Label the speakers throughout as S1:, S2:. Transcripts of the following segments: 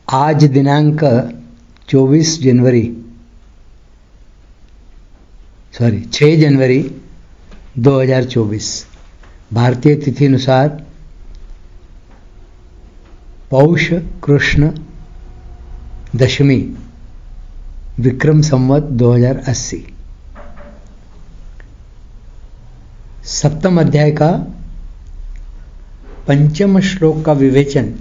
S1: आज दिनांक 6 जनवरी 2024 भारतीय तिथि अनुसार पौष कृष्ण दशमी विक्रम संवत 2080 सप्तम अध्याय का पंचम श्लोक का विवेचन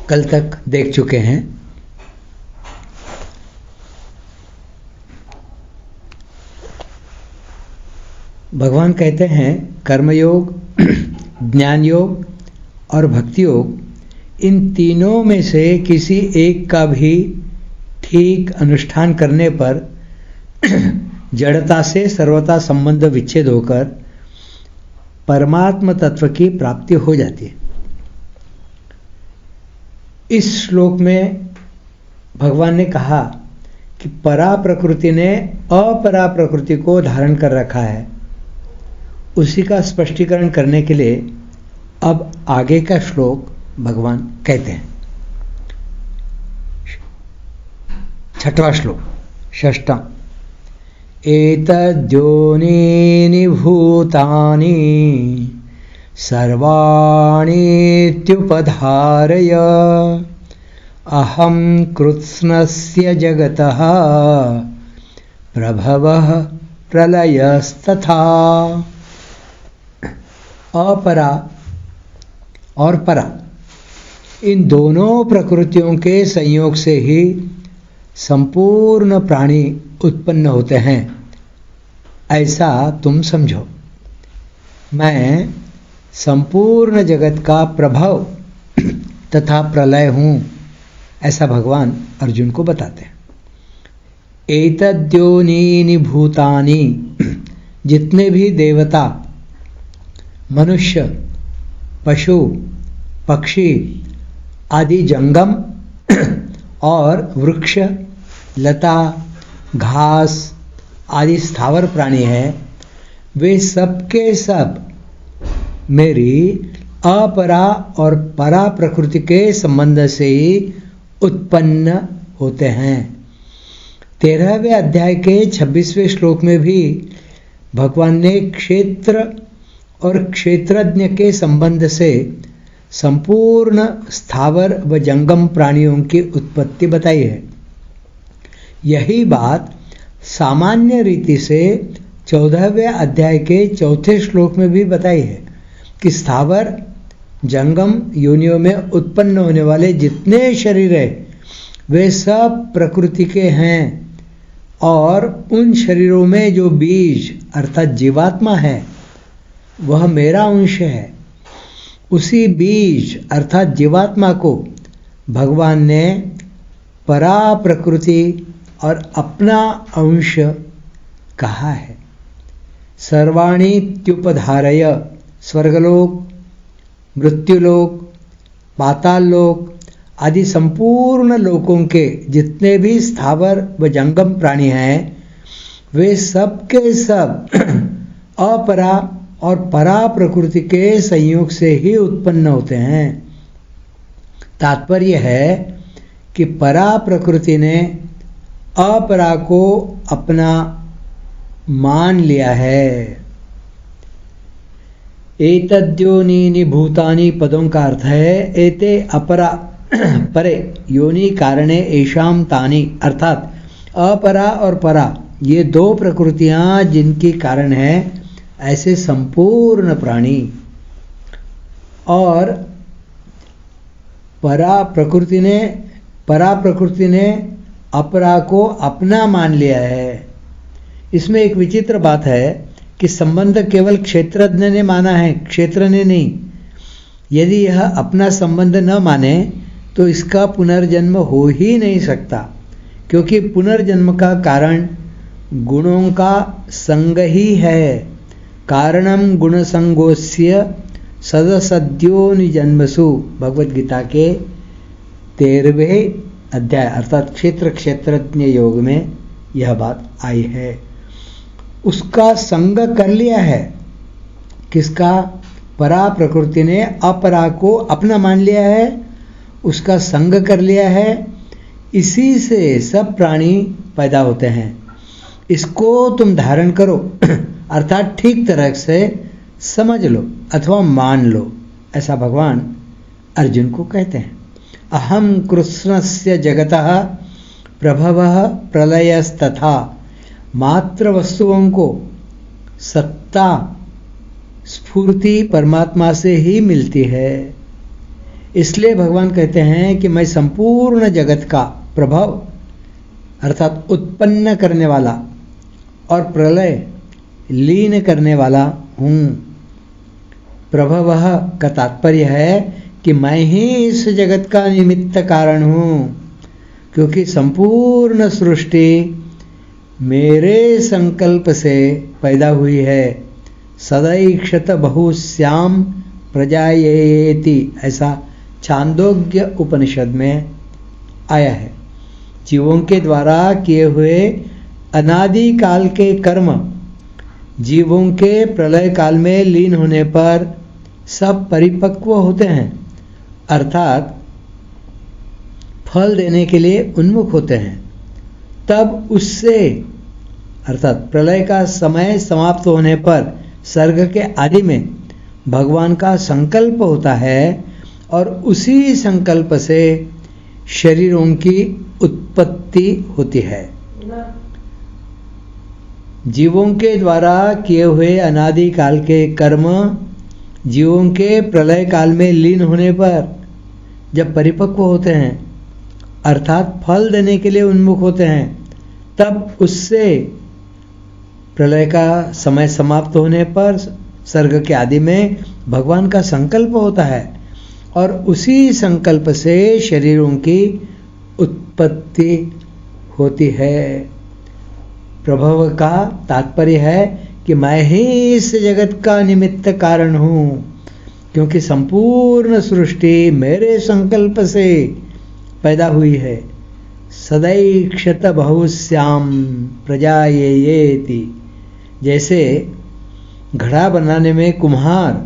S1: कल तक देख चुके हैं। भगवान कहते हैं कर्मयोग, ज्ञान योग और भक्ति योग, इन तीनों में से किसी एक का भी ठीक अनुष्ठान करने पर जड़ता से सर्वथा संबंध विच्छेद होकर परमात्म तत्व की प्राप्ति हो जाती है। इस श्लोक में भगवान ने कहा कि परा प्रकृति ने अपरा प्रकृति को धारण कर रखा है। उसी का स्पष्टीकरण करने के लिए अब आगे का श्लोक भगवान कहते हैं। छठवां श्लोक, षष्ठम। एतद्योनीनि भूतानि सर्वाणीत्युपधारय अहं कृत्स्नस्य जगतः प्रभवः प्रलयस्तथा। अपरा और परा, इन दोनों प्रकृतियों के संयोग से ही संपूर्ण प्राणी उत्पन्न होते हैं, ऐसा तुम समझो। मैं संपूर्ण जगत का प्रभव तथा प्रलय हूँ, ऐसा भगवान अर्जुन को बताते हैं। एतद्योनीनि भूतानि, जितने भी देवता, मनुष्य, पशु, पक्षी आदि जंगम और वृक्ष, लता, घास आदि स्थावर प्राणी हैं, वे सबके सब मेरी अपरा और परा प्रकृति के संबंध से ही उत्पन्न होते हैं। 13वें अध्याय के 26वें श्लोक में भी भगवान ने क्षेत्र और क्षेत्रज्ञ के संबंध से संपूर्ण स्थावर व जंगम प्राणियों की उत्पत्ति बताई है। यही बात सामान्य रीति से 14वें अध्याय के 4थे श्लोक में भी बताई है कि स्थावर जंगम योनियों में उत्पन्न होने वाले जितने शरीर हैं वे सब प्रकृति के हैं, और उन शरीरों में जो बीज अर्थात जीवात्मा है वह मेरा अंश है। उसी बीज अर्थात जीवात्मा को भगवान ने परा प्रकृति और अपना अंश कहा है। सर्वाणीत्युपधारय, स्वर्गलोक, मृत्युलोक, पाताल लोक आदि संपूर्ण लोकों के जितने भी स्थावर व जंगम प्राणी हैं वे सब के सब अपरा और परा प्रकृति के संयोग से ही उत्पन्न होते हैं। तात्पर्य है कि परा प्रकृति ने अपरा को अपना मान लिया है। एतद्योनीनि भूतानि पदों का अर्थ है एते अपरा परे योनि कारणे एषाम तानि, अर्थात अपरा और परा ये दो प्रकृतियां जिनकी कारण है ऐसे संपूर्ण प्राणी। और परा प्रकृति ने अपरा को अपना मान लिया है। इसमें एक विचित्र बात है कि संबंध केवल क्षेत्रज्ञ ने माना है, क्षेत्र ने नहीं। यदि यह अपना संबंध न माने तो इसका पुनर्जन्म हो ही नहीं सकता, क्योंकि पुनर्जन्म का कारण गुणों का संग ही है। कारणम गुण संगोस्य सदसद्योनिजन्मसु, भगवद गीता के 13वें अध्याय अर्थात क्षेत्रज्ञ योग में यह बात आई है। उसका संग कर लिया है, किसका? परा प्रकृति ने अपरा को अपना मान लिया है उसका संग कर लिया है, इसी से सब प्राणी पैदा होते हैं। इसको तुम धारण करो अर्थात ठीक तरह से समझ लो अथवा मान लो, ऐसा भगवान अर्जुन को कहते हैं। अहम कृष्णस्य जगतः प्रभवः प्रलयस्तथा, मात्र वस्तुओं को सत्ता स्फूर्ति परमात्मा से ही मिलती है। इसलिए भगवान कहते हैं कि मैं संपूर्ण जगत का प्रभव अर्थात उत्पन्न करने वाला और प्रलय लीन करने वाला हूँ। प्रभवः का तात्पर्य है कि मैं ही इस जगत का निमित्त कारण हूँ, क्योंकि संपूर्ण सृष्टि मेरे संकल्प से पैदा हुई है। सदैक्षत बहुश्याम प्रजायेति, ऐसा छांदोग्य उपनिषद में आया है। जीवों के द्वारा किए हुए अनादि काल के कर्म जीवों के प्रलय काल में लीन होने पर सब परिपक्व होते हैं, अर्थात फल देने के लिए उन्मुख होते हैं। तब उससे अर्थात प्रलय का समय समाप्त होने पर सर्ग के आदि में भगवान का संकल्प होता है और उसी संकल्प से शरीरों की उत्पत्ति होती है। जीवों के द्वारा किए हुए अनादि काल के कर्म जीवों के प्रलय काल में लीन होने पर जब परिपक्व होते हैं अर्थात फल देने के लिए उन्मुख होते हैं, तब उससे प्रलय का समय समाप्त होने पर सर्ग के आदि में भगवान का संकल्प होता है और उसी संकल्प से शरीरों की उत्पत्ति होती है। प्रभव का तात्पर्य है कि मैं ही इस जगत का निमित्त कारण हूँ, क्योंकि संपूर्ण सृष्टि मेरे संकल्प से पैदा हुई है। सदैक्षत बहुश्याम प्रजायेति, जैसे घड़ा बनाने में कुम्हार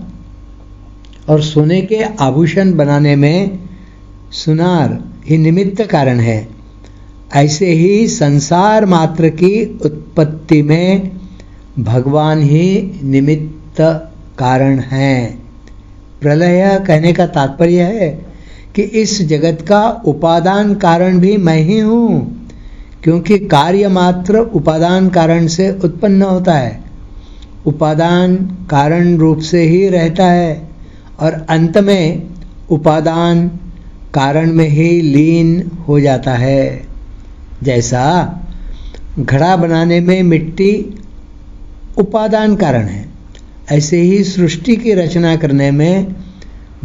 S1: और सोने के आभूषण बनाने में सुनार ही निमित्त कारण है, ऐसे ही संसार मात्र की उत्पत्ति में भगवान ही निमित्त कारण हैं। प्रलय कहने का तात्पर्य है कि इस जगत का उपादान कारण भी मैं ही हूँ, क्योंकि कार्य मात्र उपादान कारण से उत्पन्न होता है, उपादान कारण रूप से ही रहता है और अंत में उपादान कारण में ही लीन हो जाता है। जैसा घड़ा बनाने में मिट्टी उपादान कारण है, ऐसे ही सृष्टि की रचना करने में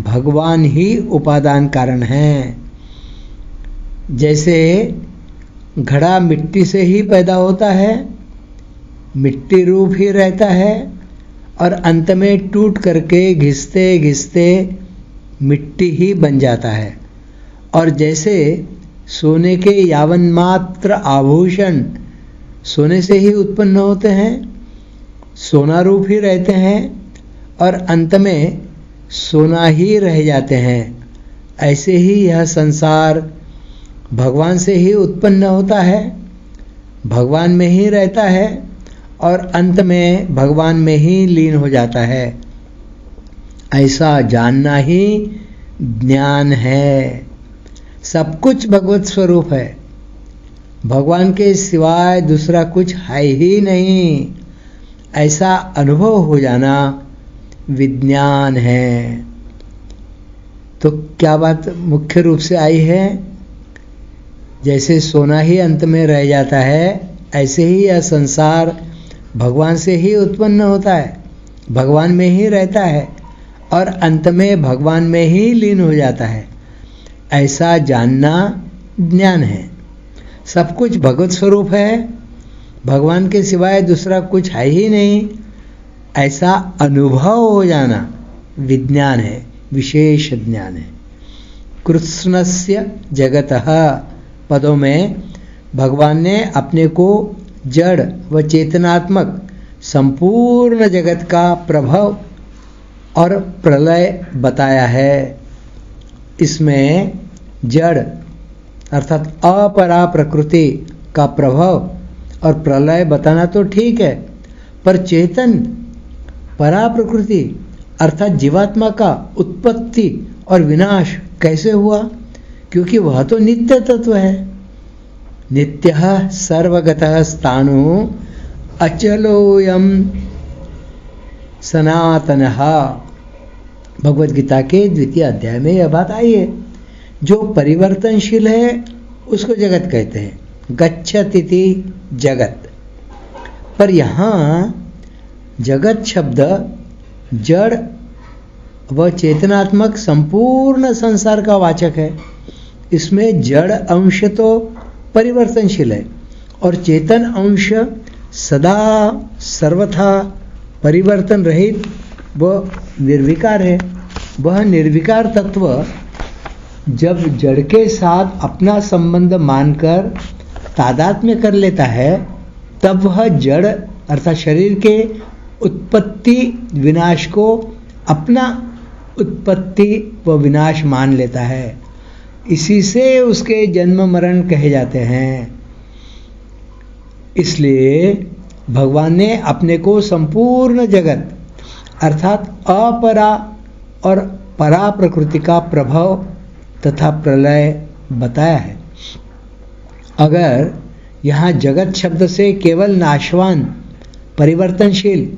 S1: भगवान ही उपादान कारण हैं। जैसे घड़ा मिट्टी से ही पैदा होता है, मिट्टी रूप ही रहता है और अंत में टूट करके घिसते घिसते मिट्टी ही बन जाता है। और जैसे सोने के यावन मात्र आभूषण सोने से ही उत्पन्न होते हैं, सोना रूप ही रहते हैं और अंत में सोना ही रह जाते हैं, ऐसे ही यह संसार भगवान से ही उत्पन्न होता है, भगवान में ही रहता है और अंत में भगवान में ही लीन हो जाता है। ऐसा जानना ही ज्ञान है। सब कुछ भगवत स्वरूप है, भगवान के सिवाय दूसरा कुछ है ही नहीं, ऐसा अनुभव हो जाना विज्ञान है। तो क्या बात मुख्य रूप से आई है, जैसे सोना ही अंत में रह जाता है, ऐसे ही यह संसार भगवान से ही उत्पन्न होता है, भगवान में ही रहता है और अंत में भगवान में ही लीन हो जाता है। ऐसा जानना ज्ञान है। सब कुछ भगवत स्वरूप है, भगवान के सिवाय दूसरा कुछ है ही नहीं, ऐसा अनुभव हो जाना विज्ञान है, विशेष ज्ञान है। कृष्णस्य जगतः पदों में भगवान ने अपने को जड़ व चेतनात्मक संपूर्ण जगत का प्रभव और प्रलय बताया है। इसमें जड़ अर्थात अपरा प्रकृति का प्रभाव और प्रलय बताना तो ठीक है, पर चेतन परा प्रकृति अर्थात जीवात्मा का उत्पत्ति और विनाश कैसे हुआ? क्योंकि वह तो नित्य तत्व है। नित्यः सर्वगतः स्थाणु अचलोयम सनातनः। भगवद गीता के 2 अध्याय में यह बात आई है। जो परिवर्तनशील है उसको जगत कहते हैं, गच्छतीति जगत। पर यहाँ जगत शब्द जड़ व चेतनात्मक संपूर्ण संसार का वाचक है। इसमें जड़ अंश तो परिवर्तनशील है और चेतन अंश सदा सर्वथा परिवर्तन रहित व निर्विकार है। वह निर्विकार तत्व जब जड़ के साथ अपना संबंध मानकर तादात्म्य कर लेता है, तब वह जड़ अर्थात शरीर के उत्पत्ति विनाश को अपना उत्पत्ति व विनाश मान लेता है। इसी से उसके जन्म मरण कहे जाते हैं। इसलिए भगवान ने अपने को संपूर्ण जगत अर्थात अपरा और परा प्रकृति का प्रभाव तथा प्रलय बताया है। अगर यहाँ जगत शब्द से केवल नाशवान, परिवर्तनशील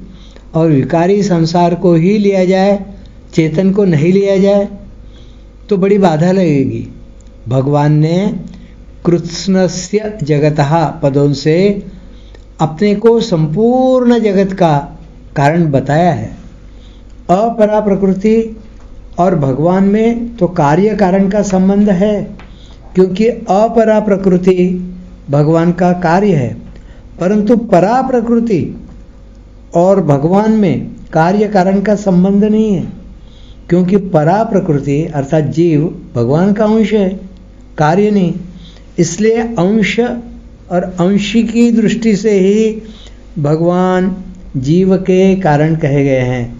S1: और विकारी संसार को ही लिया जाए, चेतन को नहीं लिया जाए, तो बड़ी बाधा लगेगी। भगवान ने कृत्स्नस्य जगतः पदों से अपने को संपूर्ण जगत का कारण बताया है। अपरा प्रकृति और भगवान में तो कार्य कारण का संबंध है, क्योंकि अपरा प्रकृति भगवान का कार्य है, परंतु परा प्रकृति और भगवान में कार्य कारण का संबंध नहीं है, क्योंकि परा प्रकृति अर्थात जीव भगवान का अंश है, कार्य नहीं। इसलिए अंश और अंशी की दृष्टि से ही भगवान जीव के कारण कहे गए हैं,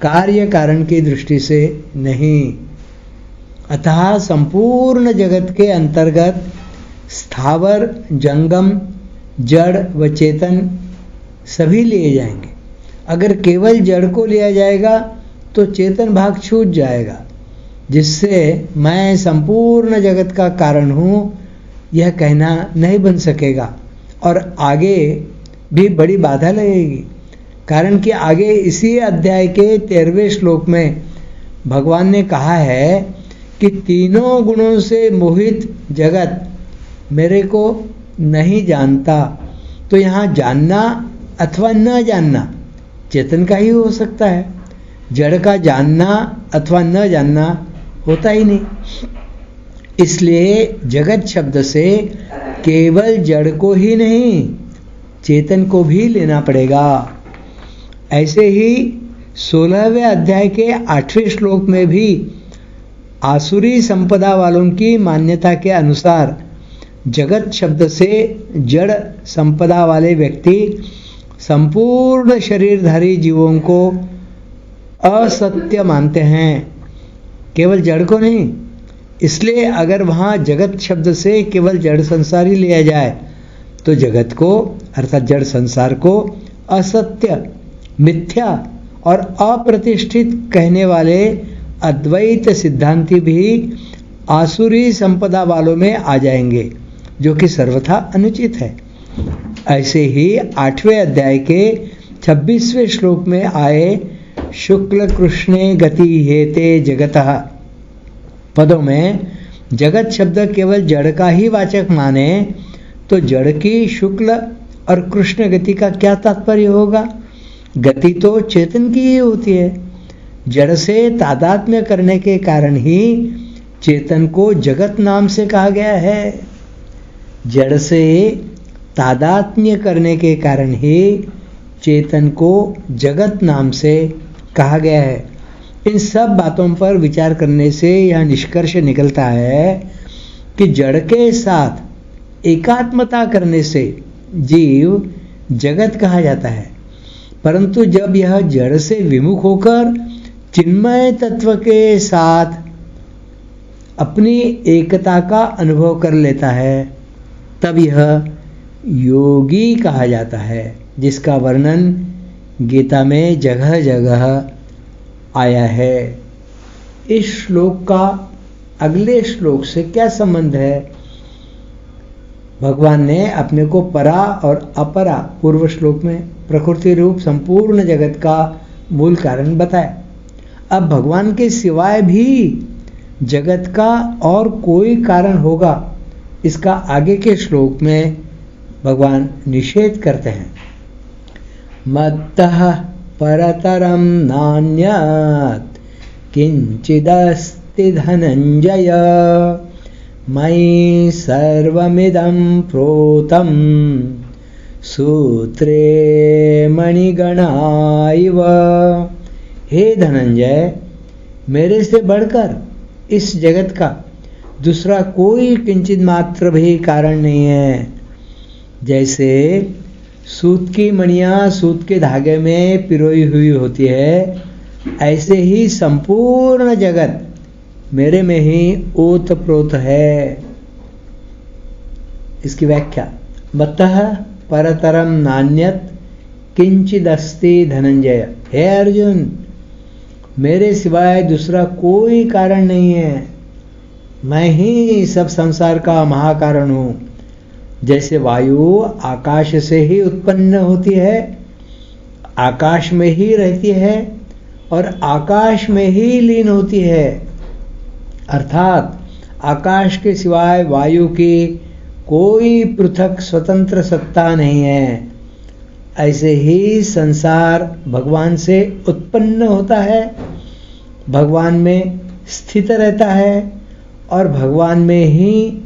S1: कार्य कारण की दृष्टि से नहीं। अतः संपूर्ण जगत के अंतर्गत स्थावर, जंगम, जड़ व चेतन सभी लिए जाएंगे। अगर केवल जड़ को लिया जाएगा तो चेतन भाग छूट जाएगा, जिससे मैं संपूर्ण जगत का कारण हूँ यह कहना नहीं बन सकेगा और आगे भी बड़ी बाधा लगेगी। कारण कि आगे इसी अध्याय के 13वें श्लोक में भगवान ने कहा है कि तीनों गुणों से मोहित जगत मेरे को नहीं जानता। तो यहाँ जानना अथवा न जानना चेतन का ही हो सकता है, जड़ का जानना अथवा न जानना होता ही नहीं। इसलिए जगत शब्द से केवल जड़ को ही नहीं, चेतन को भी लेना पड़ेगा। ऐसे ही 16वें अध्याय के 8वें श्लोक में भी आसुरी संपदा वालों की मान्यता के अनुसार जगत शब्द से जड़ संपदा वाले व्यक्ति संपूर्ण शरीरधारी जीवों को असत्य मानते हैं, केवल जड़ को नहीं। इसलिए अगर वहाँ जगत शब्द से केवल जड़ संसार ही लिया जाए तो जगत को अर्थात जड़ संसार को असत्य, मिथ्या और अप्रतिष्ठित कहने वाले अद्वैत सिद्धांती भी आसुरी संपदा वालों में आ जाएंगे, जो कि सर्वथा अनुचित है। ऐसे ही 8वें अध्याय के 26वें श्लोक में आए शुक्ल कृष्णे गति हेते जगतः पदों में जगत शब्द केवल जड़ का ही वाचक माने तो जड़ की शुक्ल और कृष्ण गति का क्या तात्पर्य होगा? गति तो चेतन की ही होती है। जड़ से तादात्म्य करने के कारण ही चेतन को जगत नाम से कहा गया है। जड़ से तादात्म्य करने के कारण ही चेतन को जगत नाम से कहा गया है। इन सब बातों पर विचार करने से यह निष्कर्ष निकलता है कि जड़ के साथ एकात्मता करने से जीव जगत कहा जाता है, परंतु जब यह जड़ से विमुख होकर चिन्मय तत्व के साथ अपनी एकता का अनुभव कर लेता है, तब यह योगी कहा जाता है, जिसका वर्णन गीता में जगह जगह आया है। इस श्लोक का अगले श्लोक से क्या संबंध है? भगवान ने अपने को परा और अपरा पूर्व श्लोक में प्रकृति रूप संपूर्ण जगत का मूल कारण बताया। अब भगवान के सिवाय भी जगत का और कोई कारण होगा, इसका आगे के श्लोक में भगवान निषेध करते हैं। मत्तः परतरं नान्यत् किंचिदस्ति धनंजय मयि सर्वमिदं प्रोतं सूत्रे मणिगणा इव। हे धनंजय, मेरे से बढ़कर इस जगत का दूसरा कोई किंचित मात्र भी कारण नहीं है। जैसे सूत की मणियाँ सूत के धागे में पिरोई हुई होती है, ऐसे ही संपूर्ण जगत मेरे में ही ओतप्रोत है। इसकी व्याख्या, मत्तः परतरम नान्यत् किंचिदस्ति धनंजय। हे अर्जुन, मेरे सिवाय दूसरा कोई कारण नहीं है, मैं ही सब संसार का महाकारण हूँ। जैसे वायु आकाश से ही उत्पन्न होती है, आकाश में ही रहती है और आकाश में ही लीन होती है, अर्थात आकाश के सिवाय वायु की कोई पृथक स्वतंत्र सत्ता नहीं है। ऐसे ही संसार भगवान से उत्पन्न होता है, भगवान में स्थित रहता है और भगवान में ही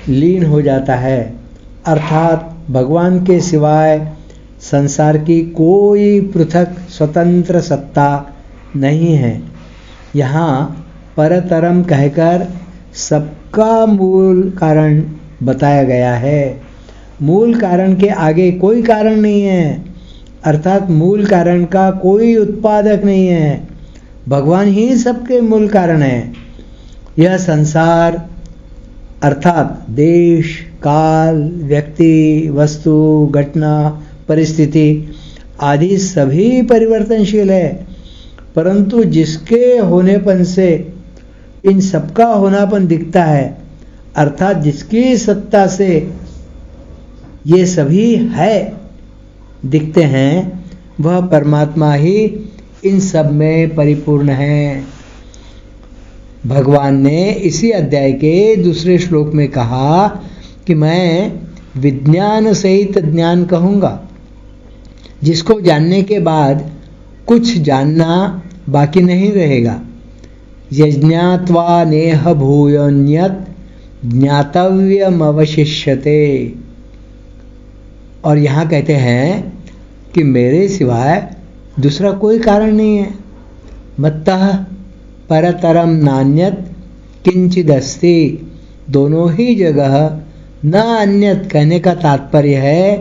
S1: लीन हो जाता है, अर्थात भगवान के सिवाय संसार की कोई पृथक स्वतंत्र सत्ता नहीं है। यहाँ परतरम कहकर सबका मूल कारण बताया गया है। मूल कारण के आगे कोई कारण नहीं है, अर्थात मूल कारण का कोई उत्पादक नहीं है, भगवान ही सबके मूल कारण है। यह संसार अर्थात देश, काल, व्यक्ति, वस्तु, घटना, परिस्थिति आदि सभी परिवर्तनशील है, परंतु जिसके होनेपन से इन सबका होनापन दिखता है, अर्थात जिसकी सत्ता से ये सभी है दिखते हैं, वह परमात्मा ही इन सब में परिपूर्ण है। भगवान ने इसी अध्याय के दूसरे श्लोक में कहा कि मैं विज्ञान सहित ज्ञान कहूँगा, जिसको जानने के बाद कुछ जानना बाकी नहीं रहेगा। यज्ञात्वा नेह भूयोन्यत् ज्ञातव्यमवशिष्यते। और यहाँ कहते हैं कि मेरे सिवाय दूसरा कोई कारण नहीं है। मत्तः परतरम नान्यत् किंचिदस्ति, दोनों ही जगह न अन्यत कहने का तात्पर्य है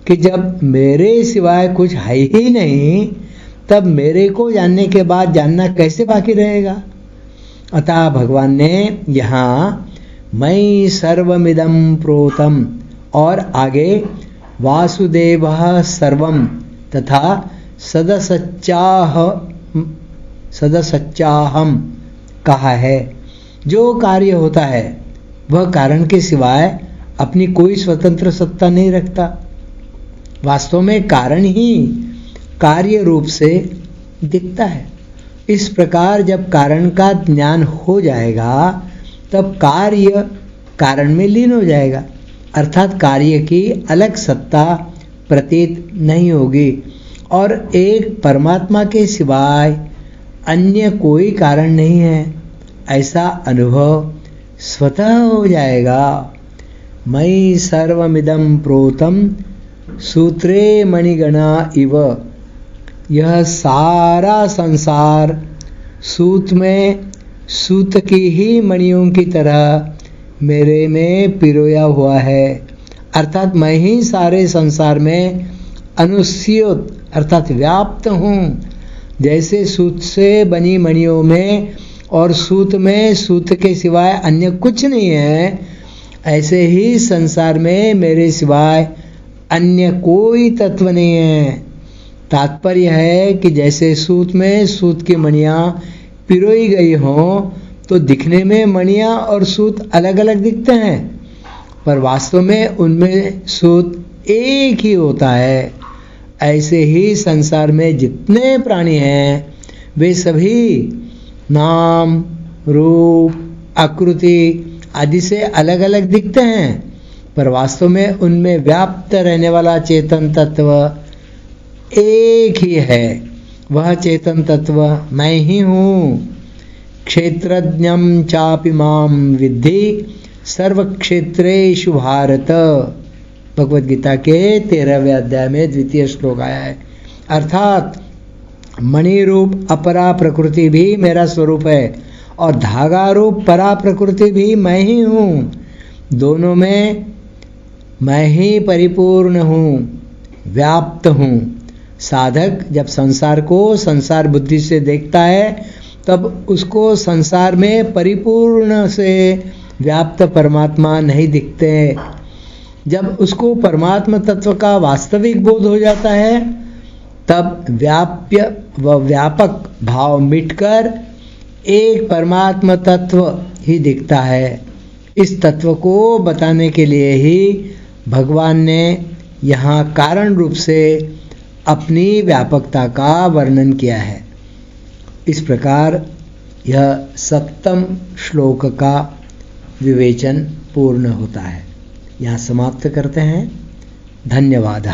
S1: कि जब मेरे सिवाय कुछ है ही नहीं, तब मेरे को जानने के बाद जानना कैसे बाकी रहेगा। अतः भगवान ने यहाँ मयि सर्वमिदं प्रोतम और आगे वासुदेवः सर्वम तथा सदसच्चाहम कहा है। जो कार्य होता है वह कारण के सिवाय अपनी कोई स्वतंत्र सत्ता नहीं रखता। वास्तव में कारण ही कार्य रूप से दिखता है। इस प्रकार जब कारण का ज्ञान हो जाएगा, तब कार्य कारण में लीन हो जाएगा, अर्थात कार्य की अलग सत्ता प्रतीत नहीं होगी और एक परमात्मा के सिवाय अन्य कोई कारण नहीं है, ऐसा अनुभव स्वतः हो जाएगा। मयि सर्वमिदं प्रोतम सूत्रे मणिगणा इव। यह सारा संसार सूत में सूत की ही मणियों की तरह मेरे में पिरोया हुआ है, अर्थात मैं ही सारे संसार में अनुस्यूत अर्थात व्याप्त हूँ। जैसे सूत से बनी मणियों में और सूत में सूत के सिवाय अन्य कुछ नहीं है, ऐसे ही संसार में मेरे सिवाय अन्य कोई तत्व नहीं है। तात्पर्य है कि जैसे सूत में सूत की मणियाँ पिरोई गई हों तो दिखने में मणियाँ और सूत अलग अलग दिखते हैं, पर वास्तव में उनमें सूत एक ही होता है। ऐसे ही संसार में जितने प्राणी हैं वे सभी नाम, रूप, आकृति आदि से अलग अलग दिखते हैं, पर वास्तव में उनमें व्याप्त रहने वाला चेतन तत्व एक ही है। वह चेतन तत्व मैं ही हूँ। क्षेत्रज्ञं चापि मां विद्धि सर्वक्षेत्रेषु भारत। भगवद गीता के 13वें अध्याय में 2वां श्लोक आया है। अर्थात मणि रूप अपरा प्रकृति भी मेरा स्वरूप है और धागा रूप परा प्रकृति भी मैं ही हूँ। दोनों में मैं ही परिपूर्ण हूँ, व्याप्त हूँ। साधक जब संसार को संसार बुद्धि से देखता है तब उसको संसार में परिपूर्ण से व्याप्त परमात्मा नहीं दिखते। जब उसको परमात्मा तत्व का वास्तविक बोध हो जाता है तब व्याप्य व व्यापक भाव मिटकर एक परमात्मा तत्व ही दिखता है। इस तत्व को बताने के लिए ही भगवान ने यहाँ कारण रूप से अपनी व्यापकता का वर्णन किया है। इस प्रकार यह 7वें श्लोक का विवेचन पूर्ण होता है। यहाँ समाप्त करते हैं। धन्यवाद।